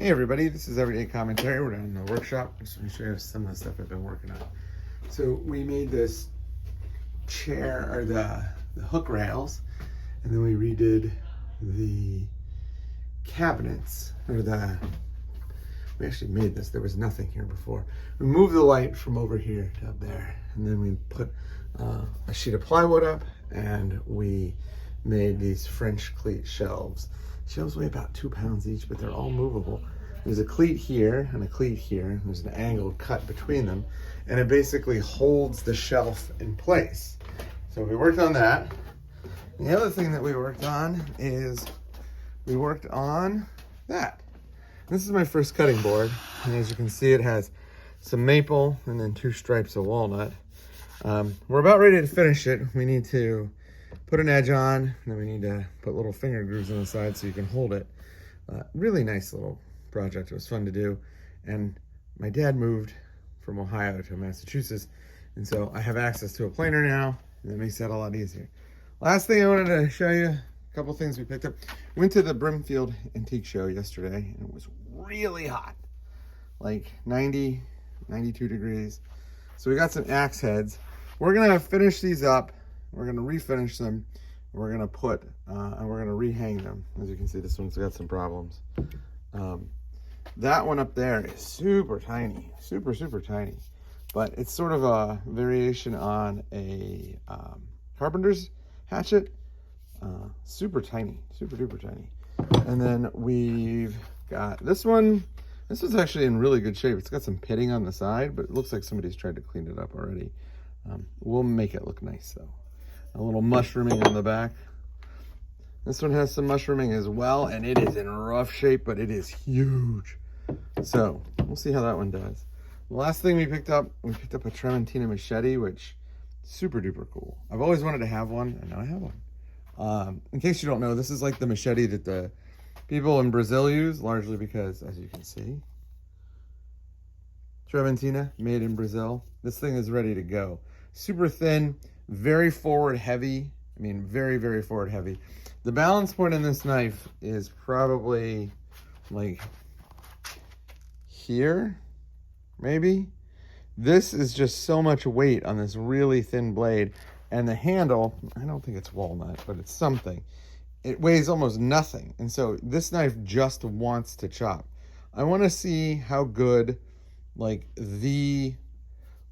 Hey everybody, this is Everyday Commentary. We're down in the workshop. Just want to show you some of the stuff I've been working on. So we made this chair, or the hook rails, and then we redid the cabinets, we actually made this. There was nothing here before. We moved the light from over here to up there, and then we put a sheet of plywood up, and we made these French cleat shelves. Shelves weigh about 2 pounds each, but they're all movable. There's a cleat here and a cleat here. There's an angled cut between them, and it basically holds the shelf in place. So we worked on that. And the other thing that we worked on is we worked on that. This is my first cutting board, and as you can see, it has some maple and then 2 stripes of walnut. We're about ready to finish it. We need to put an edge on, and then we need to put little finger grooves on the side so you can hold it. Really nice little project. It was fun to do. And my dad moved from Ohio to Massachusetts, and so I have access to a planer now, and that makes that a lot easier. Last thing I wanted to show you, a couple things we picked up. Went to the Brimfield Antique Show yesterday, and it was really hot, like 90, 92 degrees. So we got some axe heads. We're gonna finish these up. We're gonna refinish them. We're gonna put, and we're gonna rehang them. As you can see, this one's got some problems. That one up there is super tiny, super tiny. But it's sort of a variation on a carpenter's hatchet. Super tiny, super duper tiny. And then we've got this one. This was actually in really good shape. It's got some pitting on the side, but it looks like somebody's tried to clean it up already. We'll make it look nice though. A little mushrooming on the back. This one has some mushrooming as well, and it is in rough shape, but it is huge. So we'll see how that one does. The last thing we picked up a Trementina machete, which is super duper cool. I've always wanted to have one, and now I have one. In case you don't know, this is like the machete that the people in Brazil use, largely because, as you can see, Trementina, made in Brazil. This thing is ready to go. Super thin, very forward heavy. I mean, very forward heavy. The balance point in this knife is probably like here, maybe. This is just so much weight on this really thin blade. And the handle, I don't think it's walnut, but it's something. It weighs almost nothing. And so this knife just wants to chop. I want to see how good, like, the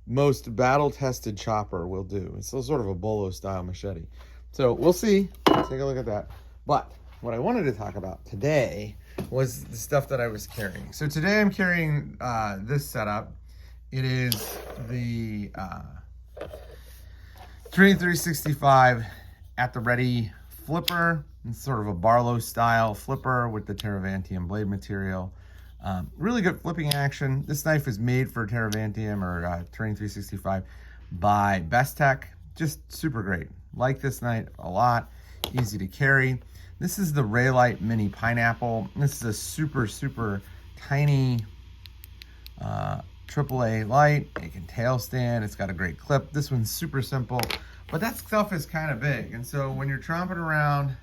most battle-tested chopper will do. It's sort of a bolo style machete. So we'll see. Take a look at that. But what I wanted to talk about today was the stuff that I was carrying. So today I'm carrying this setup. It is the 365 at the ready flipper. It's sort of a Barlow style flipper with the Teravantium blade material. Really good flipping action. This knife is made for Teravantium or Terrain 365 by Bestech. Just super great. Like this knife a lot. Easy to carry. This is the Raylight Mini Pineapple. This is a super tiny AAA light. It can tail stand. It's got a great clip. This one's super simple, but that stuff is kind of big. And so when you're tromping around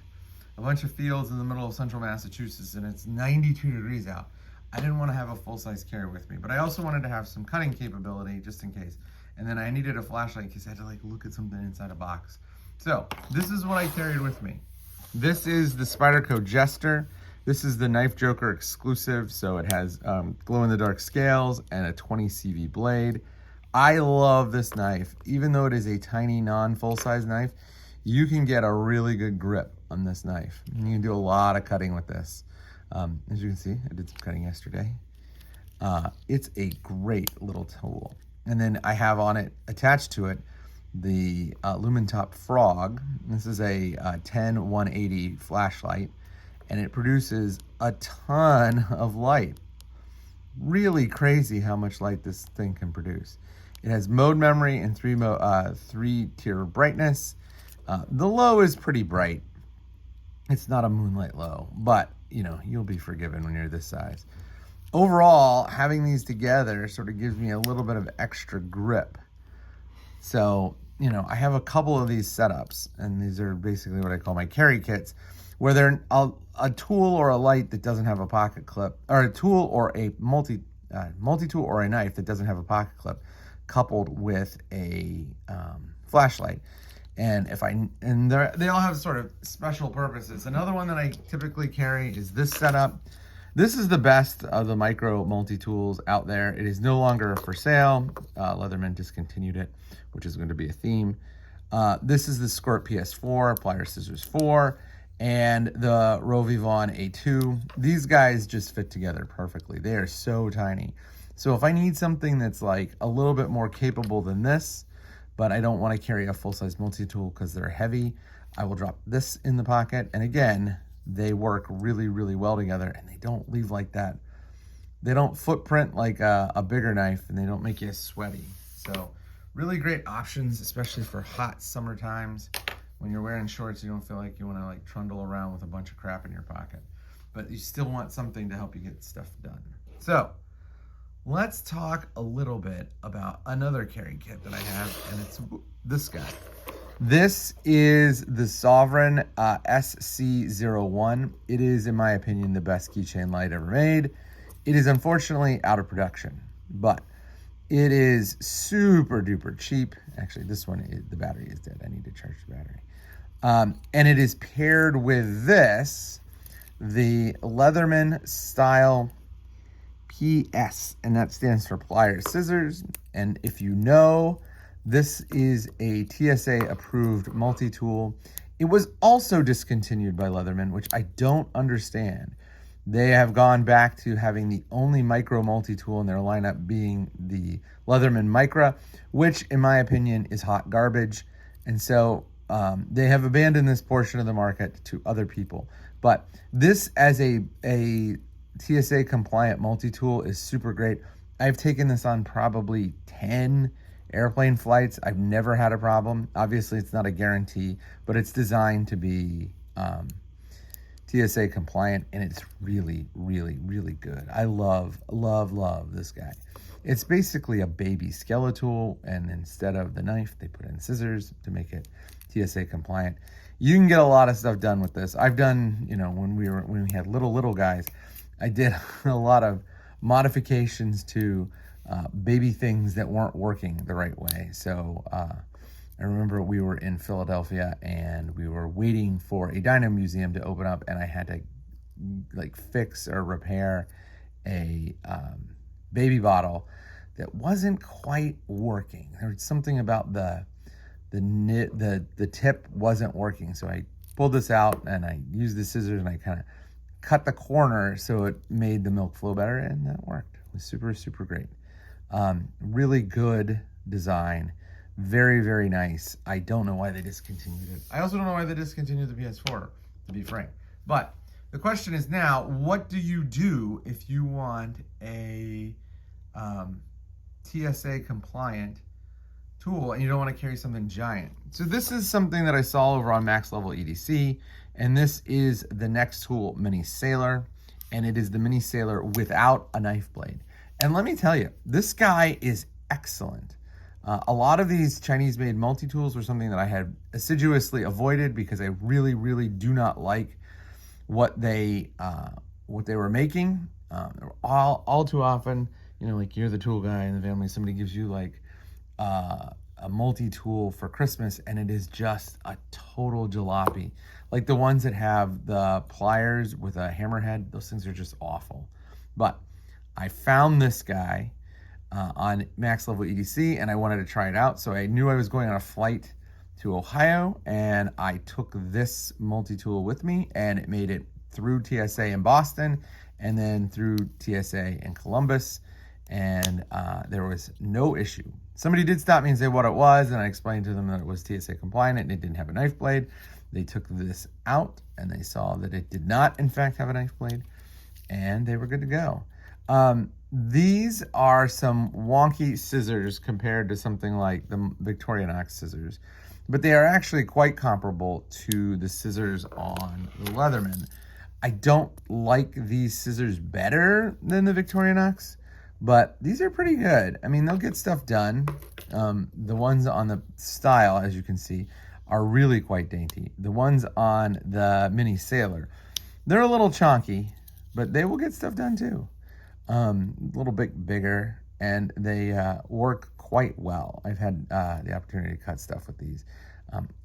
a bunch of fields in the middle of central Massachusetts and it's 92 degrees out, I didn't want to have a full-size carry with me, but I also wanted to have some cutting capability just in case. And then I needed a flashlight in case I had to like look at something inside a box. So this is what I carried with me. This is the Spyderco Jester. This is the Knife Joker exclusive, so it has glow-in-the-dark scales and a 20 CV blade. I love this knife. Even though it is a tiny, non-full-size knife, you can get a really good grip on this knife. You can do a lot of cutting with this. As you can see, I did some cutting yesterday. It's a great little tool. And then I have on it, attached to it, the Lumentop Frog. This is a 10-180 flashlight, and it produces a ton of light. Really crazy how much light this thing can produce. It has mode memory and three-tier brightness. The low is pretty bright. It's not a moonlight low, but you know, you'll be forgiven when you're this size. Overall, having these together sort of gives me a little bit of extra grip. So, you know, I have a couple of these setups, and these are basically what I call my carry kits. where they're a tool or a light that doesn't have a pocket clip, or a tool or a multi-tool or a knife that doesn't have a pocket clip, coupled with a flashlight. And they all have sort of special purposes. Another one that I typically carry is this setup. This is the best of the micro multi-tools out there. It is no longer for sale. Leatherman discontinued it, which is going to be a theme. This is the Squirt PS4, Pliers Scissors 4, and the Rovivon A2. These guys just fit together perfectly. They are so tiny. So if I need something that's like a little bit more capable than this, but I don't want to carry a full-size multi-tool because they're heavy, I will drop this in the pocket. And again, they work really, really well together, and they don't leave like that. They don't footprint like a bigger knife, and they don't make you sweaty. So really great options, especially for hot summer times. When you're wearing shorts, you don't feel like you want to like trundle around with a bunch of crap in your pocket, but you still want something to help you get stuff done. So let's talk a little bit about another carry kit that I have, and it's this guy. This is the Sovereign SC01. It is, in my opinion, the best keychain light ever made. It is unfortunately out of production, but it is super duper cheap. Actually, this one, the battery is dead. I need to charge the battery. And it is paired with this, the Leatherman Style PS, and that stands for Pliers Scissors. And if you know, this is a TSA approved multi-tool. It was also discontinued by Leatherman, which I don't understand. They have gone back to having the only micro multi-tool in their lineup being the Leatherman Micra, which in my opinion is hot garbage. And so they have abandoned this portion of the market to other people. But this as a TSA compliant multi-tool is super great. I've taken this on probably 10 airplane flights. I've never had a problem. Obviously, it's not a guarantee, but it's designed to be TSA compliant, and it's really, really, really good. I love, love, love this guy. It's basically a baby Skeletool, and instead of the knife, they put in scissors to make it TSA compliant. You can get a lot of stuff done with this. I've done, you know, when we had little guys, I did a lot of modifications to baby things that weren't working the right way. So I remember we were in Philadelphia and we were waiting for a dino museum to open up, and I had to like fix or repair a baby bottle that wasn't quite working. There was something about the tip wasn't working. So I pulled this out and I used the scissors and I kind of cut the corner so it made the milk flow better, and that worked. It was super, super great. Really good design. Very, very nice. I don't know why they discontinued it. I also don't know why they discontinued the PS4, to be frank. But the question is now, what do you do if you want a TSA compliant tool and you don't want to carry something giant? So this is something that I saw over on Max Level EDC, and this is the Nextool Mini Sailor, and it is the Mini Sailor without a knife blade. And let me tell you, this guy is excellent. A lot of these Chinese-made multi-tools were something that I had assiduously avoided because I really, really do not like what they were making. All too often, you know, like you're the tool guy in the family, somebody gives you like a multi-tool for Christmas, and it is just a total jalopy. Like the ones that have the pliers with a hammerhead, those things are just awful. But I found this guy on Max Level EDC, and I wanted to try it out. So I knew I was going on a flight to Ohio, and I took this multi-tool with me, and it made it through TSA in Boston, and then through TSA in Columbus, and there was no issue. Somebody did stop me and say what it was, and I explained to them that it was TSA compliant and it didn't have a knife blade. They took this out, and they saw that it did not, in fact, have a knife blade, and they were good to go. These are some wonky scissors compared to something like the Victorinox scissors, but they are actually quite comparable to the scissors on the Leatherman. I don't like these scissors better than the Victorinox, but these are pretty good. I mean, they'll get stuff done. The ones on the Style, as you can see, are really quite dainty. The ones on the Mini Sailor, they're a little chonky, but they will get stuff done too. A little bit bigger, and they work quite well. I've had the opportunity to cut stuff with these.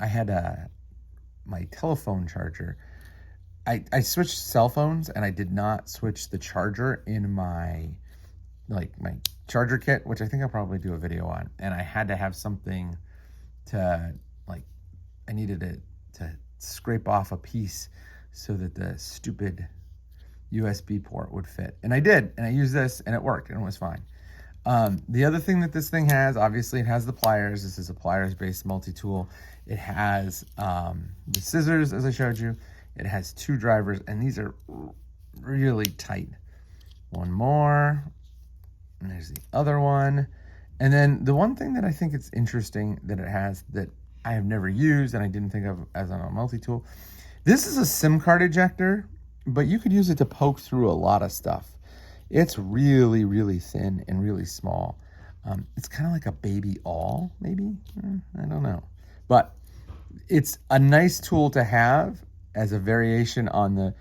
I had my telephone charger. I switched cell phones, and I did not switch the charger in my charger kit, which I think I'll probably do a video on. And I had to have something to, I needed to scrape off a piece so that the stupid USB port would fit. And I did, and I used this, and it worked, and it was fine. The other thing that this thing has, obviously it has the pliers. This is a pliers-based multi-tool. It has the scissors, as I showed you. It has 2 drivers, and these are really tight. One more, and there's the other one. And then the one thing that I think it's interesting that it has that I have never used and I didn't think of as on a multi-tool, this is a SIM card ejector, but you could use it to poke through a lot of stuff. It's really, really thin and really small. It's kind of like a baby awl, maybe? I don't know. But it's a nice tool to have as a variation on the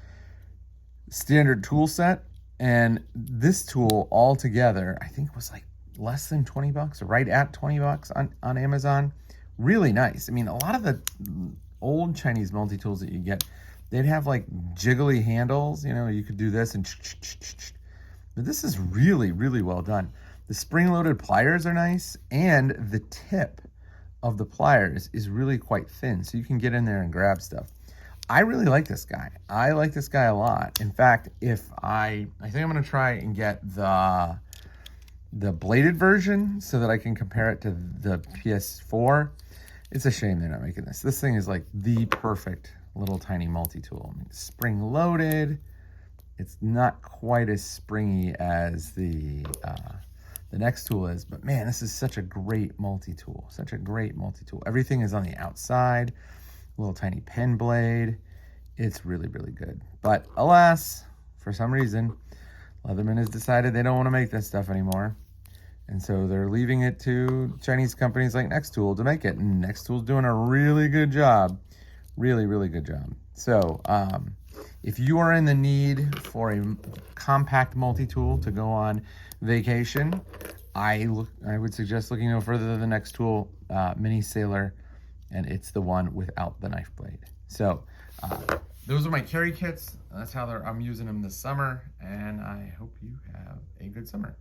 standard tool set. And this tool altogether, I think was like less than 20 bucks, or right at 20 bucks on Amazon. Really nice. I mean, a lot of the old Chinese multi-tools that you get, they'd have like jiggly handles, you know, you could do this and but this is really, really well done. The spring-loaded pliers are nice, and the tip of the pliers is really quite thin, so you can get in there and grab stuff. I really like this guy. I like this guy a lot. In fact, I think I'm gonna try and get the bladed version so that I can compare it to the PS4. It's a shame they're not making this. This thing is like the perfect little tiny multi-tool. I mean, spring-loaded. It's not quite as springy as the Nextool is, but man, this is such a great multi-tool. Such a great multi-tool. Everything is on the outside. Little tiny pen blade. It's really, really good. But alas, for some reason, Leatherman has decided they don't want to make this stuff anymore. And so they're leaving it to Chinese companies like Nextool to make it. And Nextool's doing a really good job. Really, really good job. So if you are in the need for a compact multi-tool to go on vacation, I would suggest looking no further than the Nextool Mini Sailor, and it's the one without the knife blade. So those are my carry kits. That's how I'm using them this summer, and I hope you have a good summer.